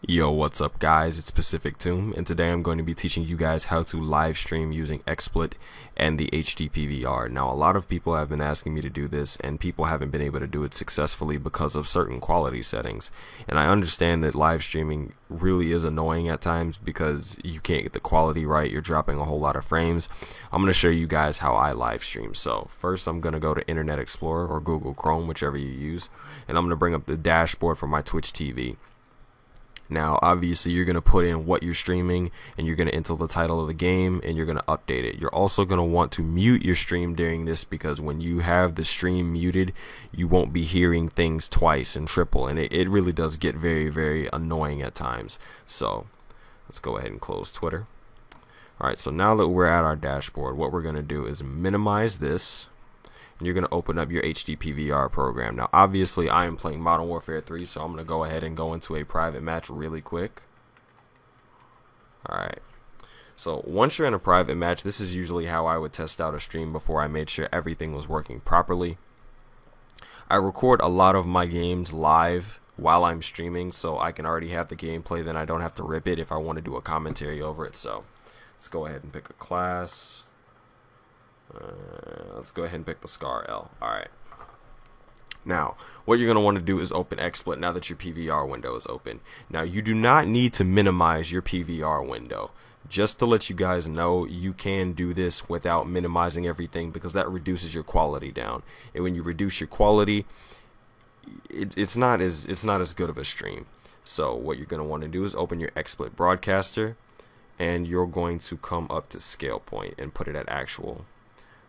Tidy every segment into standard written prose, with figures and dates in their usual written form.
Yo, what's up guys? It's Pacific Tomb, and today I'm going to be teaching you guys how to live stream using XSplit and the HD PVR. Now, a lot of people have been asking me to do this, and people haven't been able to do it successfully because of certain quality settings. And I understand that live streaming really is annoying at times because you can't get the quality right, you're dropping a whole lot of frames. I'm going to show you guys how I live stream. So, first I'm going to go to Internet Explorer or Google Chrome, whichever you use, and I'm going to bring up the dashboard for my Twitch TV. Now, obviously, you're going to put in what you're streaming, and you're going to enter the title of the game, and you're going to update it. You're also going to want to mute your stream during this, because when you have the stream muted, you won't be hearing things twice and triple, and it really does get very, very annoying at times. So, let's go ahead and close Twitter. Alright, so now that we're at our dashboard, what we're going to do is minimize this. And you're going to open up your HD PVR program. Now, obviously, I am playing Modern Warfare 3, so I'm going to go ahead and go into a private match really quick. Alright. So, once you're in a private match, this is usually how I would test out a stream before I made sure everything was working properly. I record a lot of my games live while I'm streaming, so I can already have the gameplay, then I don't have to rip it if I want to do a commentary over it. So, let's go ahead and pick a class. Let's go ahead and pick the Scar L. Alright. Now, what you're going to want to do is open XSplit now that your PVR window is open. Now, you do not need to minimize your PVR window. Just to let you guys know, you can do this without minimizing everything, because that reduces your quality down. And when you reduce your quality, it's not as good of a stream. So, what you're going to want to do is open your XSplit broadcaster, and you're going to come up to scale point and put it at actual.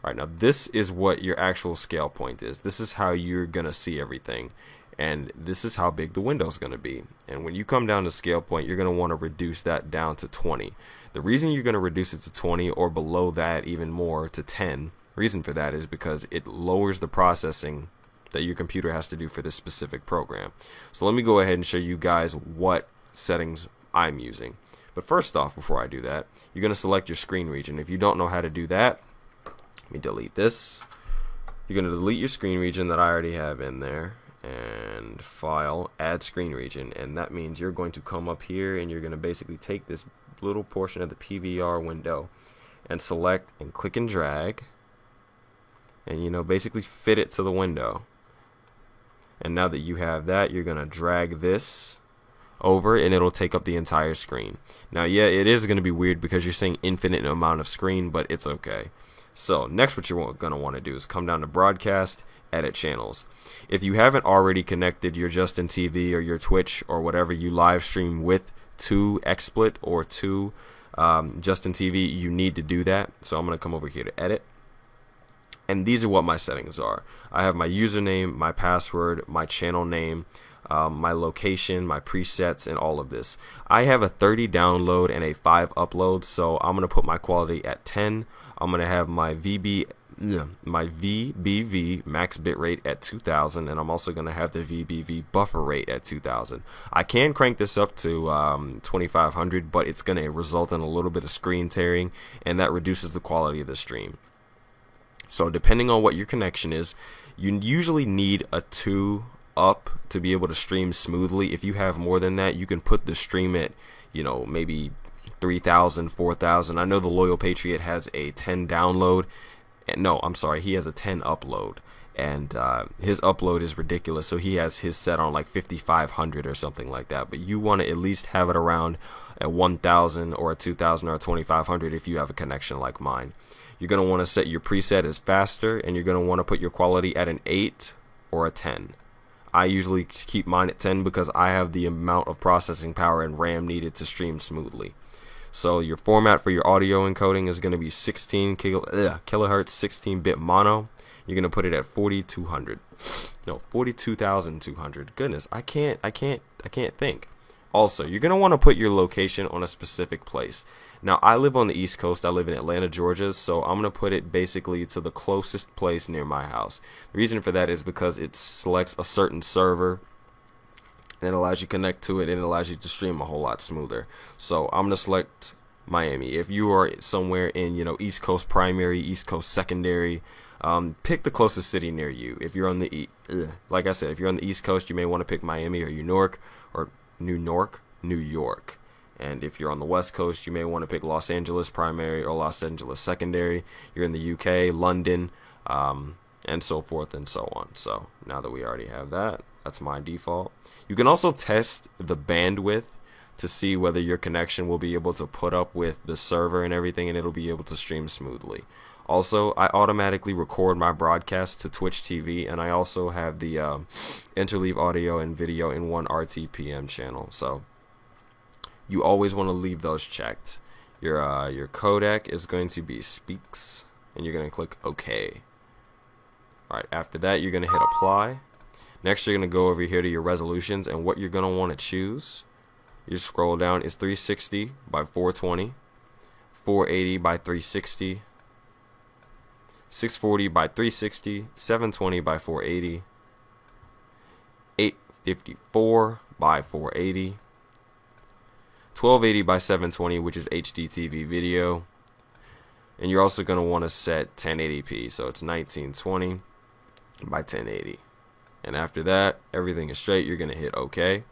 Alright, now this is what your actual scale point is. This is how you're going to see everything. And this is how big the window is going to be. And when you come down to scale point, you're going to want to reduce that down to 20. The reason you're going to reduce it to 20 or below that even more to 10, reason for that is because it lowers the processing that your computer has to do for this specific program. So let me go ahead and show you guys what settings I'm using. But first off, before I do that, you're going to select your screen region. If you don't know how to do that, let me delete this. You're going to delete your screen region that I already have in there, and file, add screen region, and that means you're going to come up here and you're going to basically take this little portion of the PVR window and select and click and drag, and basically fit it to the window. And now that you have that, you're going to drag this over and it'll take up the entire screen. Now, yeah, it is going to be weird because you're seeing infinite amount of screen, but it's okay. So next, what you're going to want to do is come down to broadcast, edit channels. If you haven't already connected your Justin TV or your Twitch or whatever you live stream with to XSplit or to Justin TV, you need to do that. So I'm going to come over here to edit. And these are what my settings are. I have my username, my password, my channel name, my location, my presets, and all of this. I have a 30 download and a 5 upload, so I'm going to put my quality at 10. I'm going to have my VBV max bitrate at 2000, and I'm also going to have the VBV buffer rate at 2000. I can crank this up to 2500, but it's going to result in a little bit of screen tearing, and that reduces the quality of the stream. So depending on what your connection is, you usually need a 2 up to be able to stream smoothly. If you have more than that, you can put the stream at, maybe 3,000, 4,000. I know the Loyal Patriot has a 10 download. No, I'm sorry, he has a 10 upload. And his upload is ridiculous, so he has his set on like 5,500 or something like that. But you want to at least have it around a 1,000 or a 2,000 or a 2,500 if you have a connection like mine. You're going to want to set your preset as faster, and you're going to want to put your quality at an 8 or a 10. I usually keep mine at 10 because I have the amount of processing power and RAM needed to stream smoothly. So your format for your audio encoding is going to be 16 kilohertz, 16-bit mono. You're going to put it at 4,200. No, 42,200. Goodness, I can't think. Also, you're going to want to put your location on a specific place. Now, I live on the East Coast. I live in Atlanta, Georgia, so I'm going to put it basically to the closest place near my house. The reason for that is because it selects a certain server, and it allows you to connect to it, and it allows you to stream a whole lot smoother. So I'm going to select Miami. If you are somewhere in, East Coast primary, East Coast secondary, pick the closest city near you. If you're on the, like I said, if you're on the East Coast, you may want to pick Miami or New York, New York. And if you're on the West Coast, you may want to pick Los Angeles primary or Los Angeles secondary. You're in the UK, London, and so forth and so on. So now that we already have that, that's my default. You can also test the bandwidth to see whether your connection will be able to put up with the server and everything, and it'll be able to stream smoothly. Also, I automatically record my broadcast to Twitch TV, and I also have the interleave audio and video in one RTPM channel. So you always want to leave those checked. Your codec is going to be Speaks, and you're going to click OK. Alright, after that, you're going to hit Apply. Next, you're going to go over here to your resolutions, and what you're going to want to choose, you scroll down, is 360 by 420, 480 by 360, 640 by 360, 720 by 480, 854 by 480, 1280 by 720, which is HDTV video, and you're also going to want to set 1080p, so it's 1920 by 1080. And after that, everything is straight. You're going to hit OK.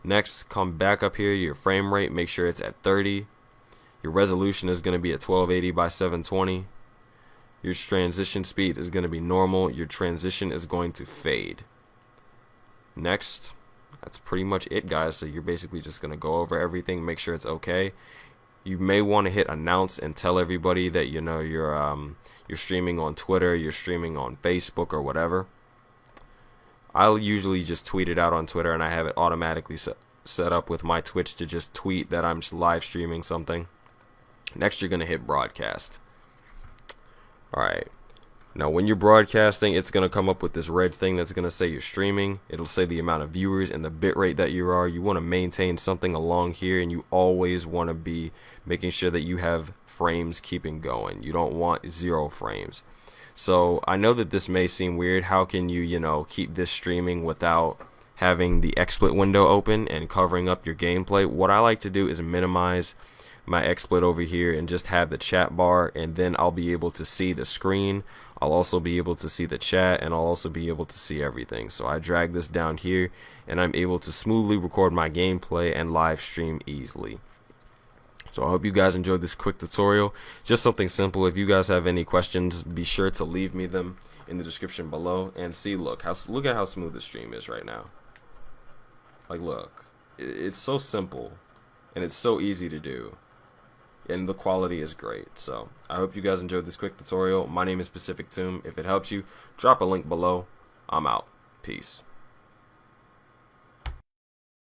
Next, come back up here to your frame rate, make sure it's at 30. Your resolution is going to be at 1280 by 720. Your transition speed is going to be normal. Your transition is going to fade. Next, that's pretty much it, guys. So you're basically just going to go over everything, make sure it's okay. You may want to hit announce and tell everybody that you know you're streaming on Twitter, you're streaming on Facebook or whatever. I'll usually just tweet it out on Twitter, and I have it automatically set up with my Twitch to just tweet that I'm live streaming something. Next, you're going to hit broadcast. Alright. Now, when you're broadcasting, it's going to come up with this red thing that's going to say you're streaming. It'll say the amount of viewers and the bitrate that you are. You want to maintain something along here, and you always want to be making sure that you have frames keeping going. You don't want 0 frames. So I know that this may seem weird. How can you, keep this streaming without having the XSplit window open and covering up your gameplay? What I like to do is minimize my XSplit over here and just have the chat bar, and then I'll be able to see the screen. I'll also be able to see the chat, and I'll also be able to see everything. So I drag this down here, and I'm able to smoothly record my gameplay and live stream easily. So I hope you guys enjoyed this quick tutorial. Just something simple. If you guys have any questions, be sure to leave me them in the description below. And see, look at how smooth the stream is right now. Like, look, it's so simple, and it's so easy to do, and the quality is great. So I hope you guys enjoyed this quick tutorial. My name is Pacific Tomb. If it helps you, drop a link below. I'm out. Peace.